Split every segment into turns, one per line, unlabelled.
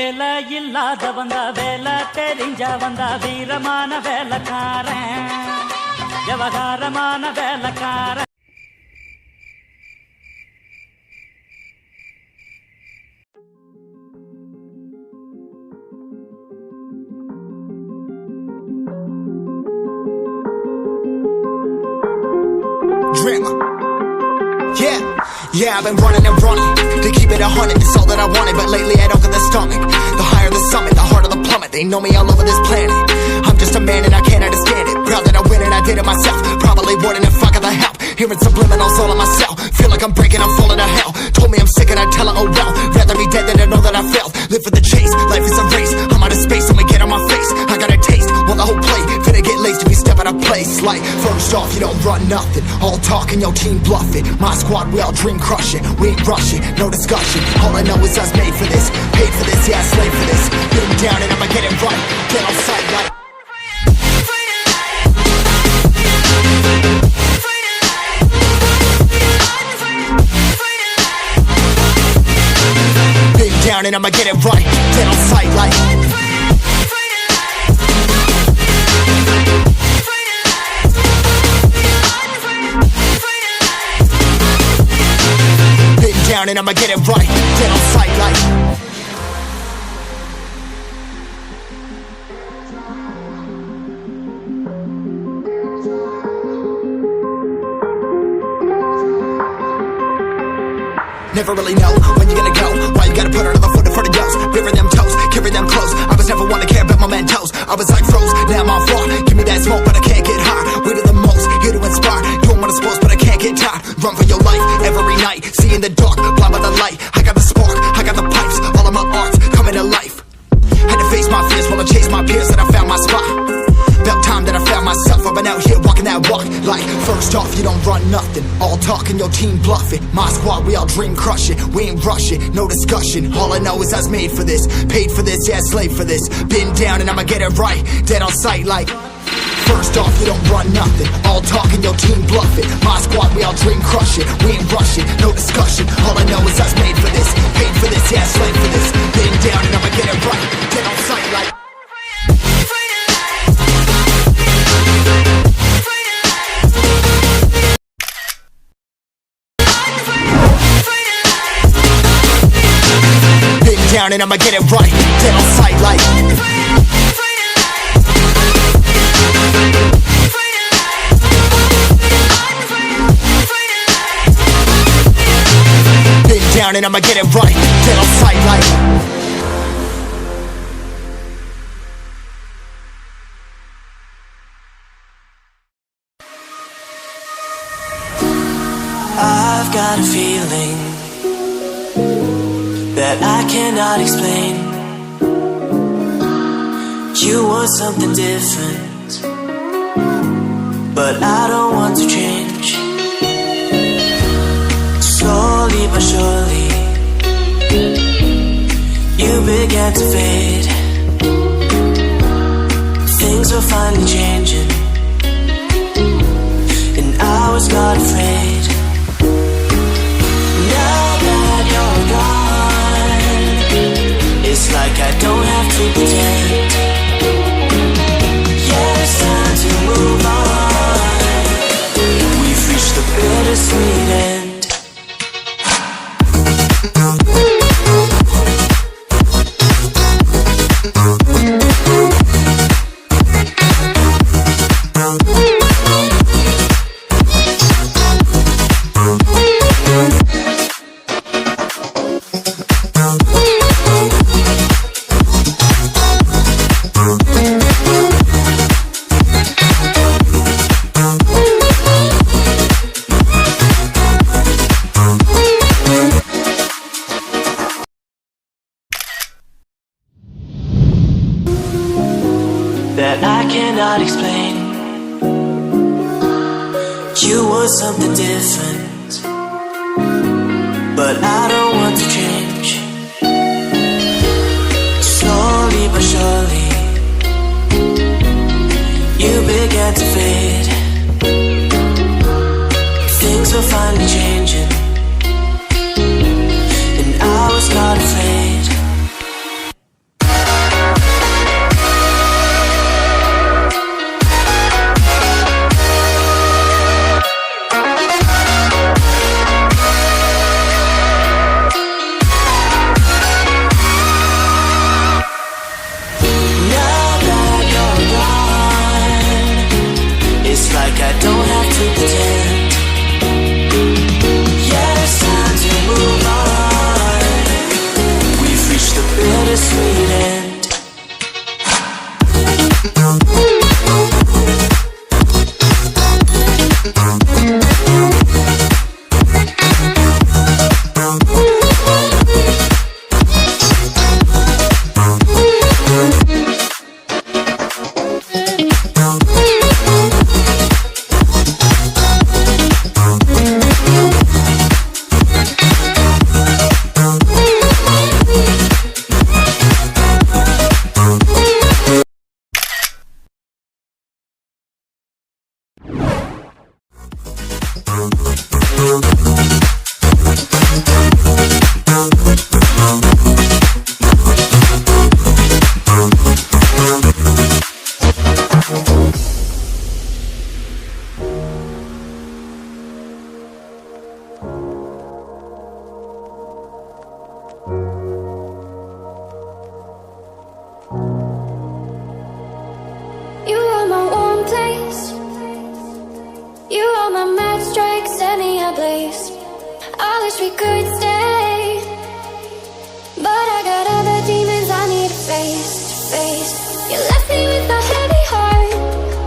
வேலை இல்லாத வந்தா வேலை தெரிஞ்ச வந்தா வீரமான வேலைக்காரன், விவகாரமான வேலைக்காரன்.
Drama. Yeah, I've been running and running to keep it 100, it's all that I wanted. But lately I don't get the stomach. The higher the summit, the harder the plummet. They know me all over this planet. I'm just a man and I can't understand it. Proud that I win and I did it myself. Probably wouldn't if I got the help. Hearing subliminals all on myself. Feel like I'm breaking, I'm falling to hell. Told me I'm sick and I tell her, oh well. Rather be dead than to know that I failed. Live for the chase, life is a race. I'm out of space, I'ma get on my face. I got a taste, want the whole plate. Finna get laced if you step out of place. Like, first off, you don't run nothing. All talk and your team bluff it. My squad, we all dream crush it. We ain't rushing, no discussion. All I know is us made for this. Paid for this, yeah, slave for this. Been down and I'ma get it right. Get on sight like down and I'ma get it right. Get on sight like been down and I'ma get it right. Get on sight like never really know when you're gonna go. Why you gotta put another foot in front of yours? Bury them toes, carry them close. I was never one to care about my mentos. I was like froze, now I'm on floor. Give me that smoke, but I can't get high. We do the most, here to inspire. Doing what I'm supposed, but I can't get tired. Run for your life, every night. See in the dark, blind by the light. I got the spark, I got the pipes. All of my arts coming to life. Had to face my fears while I chase my peers. That I found my spot. About time that I found myself. I've been out here walking that walk. Like, first off, you don't run nothing. All talk and your team bluff it. My squad, we all dream crush it. We ain't rushing, no discussion. All I know is I was made for this. Paid for this, yeah, slave for this. Been down and I'ma get it right. Dead on sight like first off, you don't run nothing. All talk and your team bluff it. My squad, we all dream crush it. We ain't rushing, no discussion. All I know is I was made for this. Paid for this, yeah, slave for this. Been down and I'ma get it right. Dead on sight like down and I'ma get it right. Dead on sight like been down and I'ma get it right. Dead on sight like
I've got a feeling that I cannot explain. You want something different, but I don't want to change. Slowly but surely, you began to fade. Things were finally changing, and I was not afraid. Now that you're gone, it's like I don't have to pretend. Yeah, it's time to move on. We've reached the bittersweet end. That I cannot explain. You want something different, but I don't want to change. Slowly but surely, you began to fade. Things were finally changing, and I was not afraid.
could stay, but I got other demons I need to face, You left me with a heavy heart.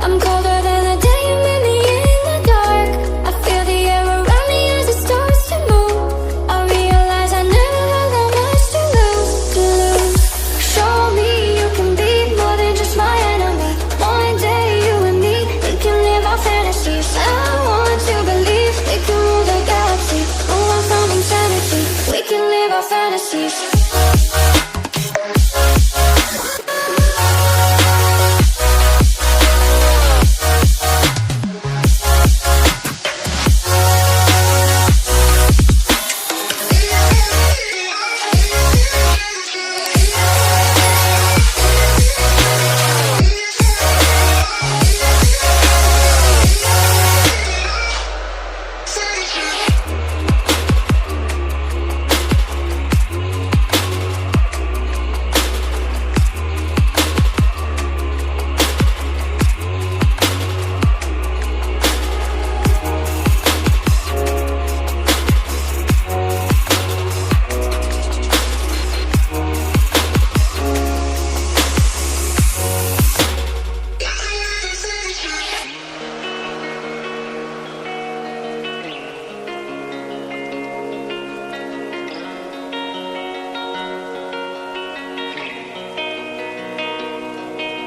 I'm colder than the day you met me in the dark. I feel the air around me as it starts to move. I realize I never had that much to lose. Show me you can be more than just my enemy. One day you and me, we can live our fantasies. I want to believe we can rule the galaxy, move on from insanity. We can live our fantasies.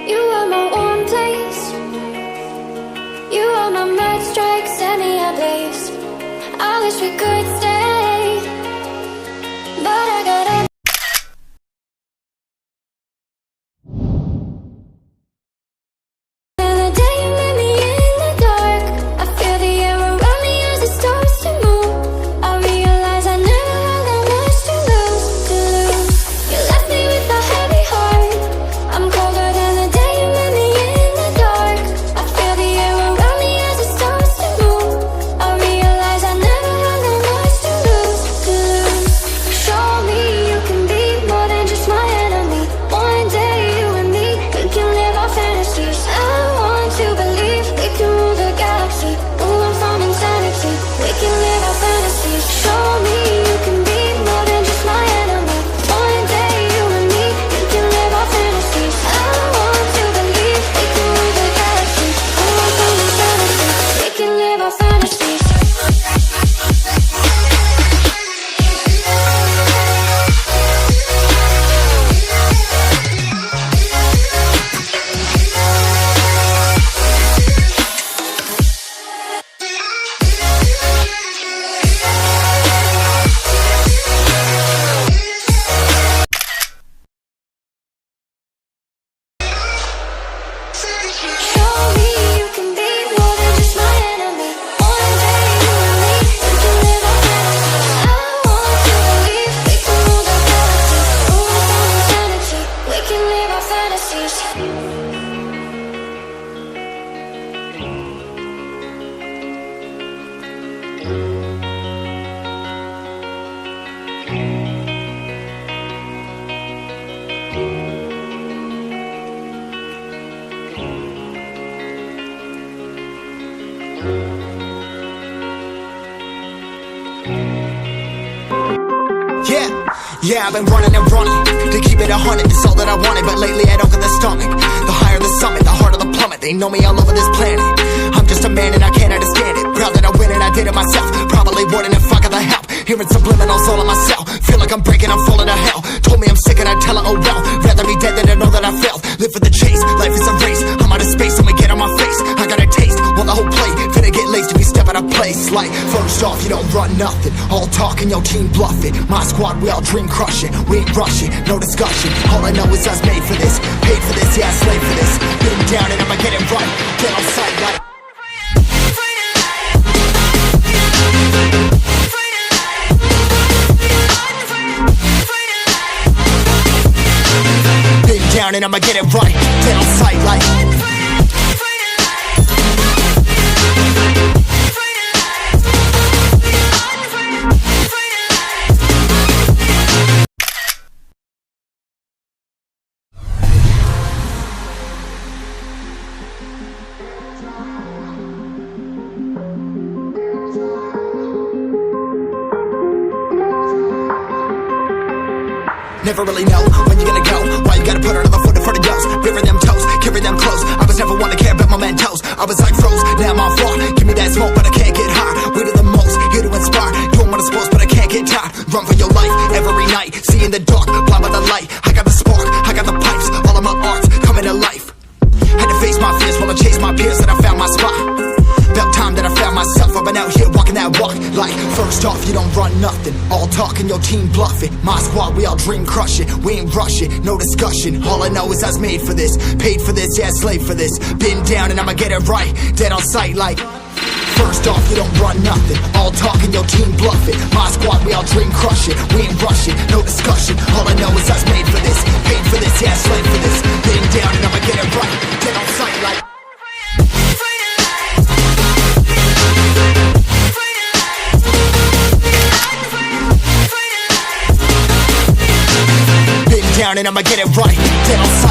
You are my warm place. You are my mud strike, set me ablaze. I wish we could stay, but I gotta. The day you met me in the dark, I feel the air around me as it starts to move. I realize I never had that much to lose. You left me with a heavy heart. I'm colder than the day you met me in the dark. I feel the air around me as it starts to move. I realize I never had that much to lose. Show me you can be more than just my enemy. One day you and me, we can live our fantasies. I want to believe we can rule the galaxy, move on from insanity. We can live our fantasies. Show me you can be more than just my enemy. One day you and me, we can live our fantasies. I want to believe we can rule the galaxy, move on from insanity. We can live our fantasies. Show me you can be more than just my enemy. One day you and me, we can live our fantasies. I want to believe we can rule the galaxy, move on from insanity. We can live our fantasies.
Yeah, I've been running and running to keep it 100, it's all that I wanted. But lately I don't get the stomach. The higher the summit, the harder the plummet. They know me all over this planet. I'm just a man and I can't understand it. Proud that I win and I did it myself. Probably wouldn't if I got the help. Hearing subliminals all on myself. Feel like I'm breaking, I'm falling to hell. Told me I'm sick and I tell her, oh well. Rather be dead than to know that I failed. Live for the chase, life is a race. I'm out of space, I'ma get on my face. I got a taste, well the whole plate finna get laced if we step out of place. Like, first off, you don't run nothing. All talk and your team bluff it. My squad, we all dream crush it. We ain't rushing, no discussion. All I know is I was made for this. Paid for this, yeah, slave for this. Been down and I'ma get it right. Get on sight like down and I'ma get it right. Get on sight like never really know when you're gonna go. Why you gotta put another foot in front of yours? Bury them toes, carry them close. I was never one to care about my mentos. I was like froze, now I'm on floor. Give me that smoke, but I can't get high. We do the most, here to inspire. Doing what I'm supposed, but I can't get tired. Run for your life every night. See in the dark, blind by the light. I got the spark, I got the pipes. All of my arts coming to life. Had to face my fears while I chased my peers, and I found my spot. About time that I found myself. I've been out here walking that walk. Like, first off, you don't run nothing. All talking, your team bluffing. My squad, we all dream crushing. We ain't rushing, no discussion. All I know is I was made for this. Paid for this, yeah, slave for this. Been down and I'ma get it right. Dead on sight like, first off, you don't run nothing. All talking, your team bluffing. My squad, we all dream crushing. We ain't rushing, no discussion. All I know is I was made for this. Paid for this, yeah, slave for this. Been down and I'ma get it right. Dead on sight like, down and I'ma get it right. Dead on sight.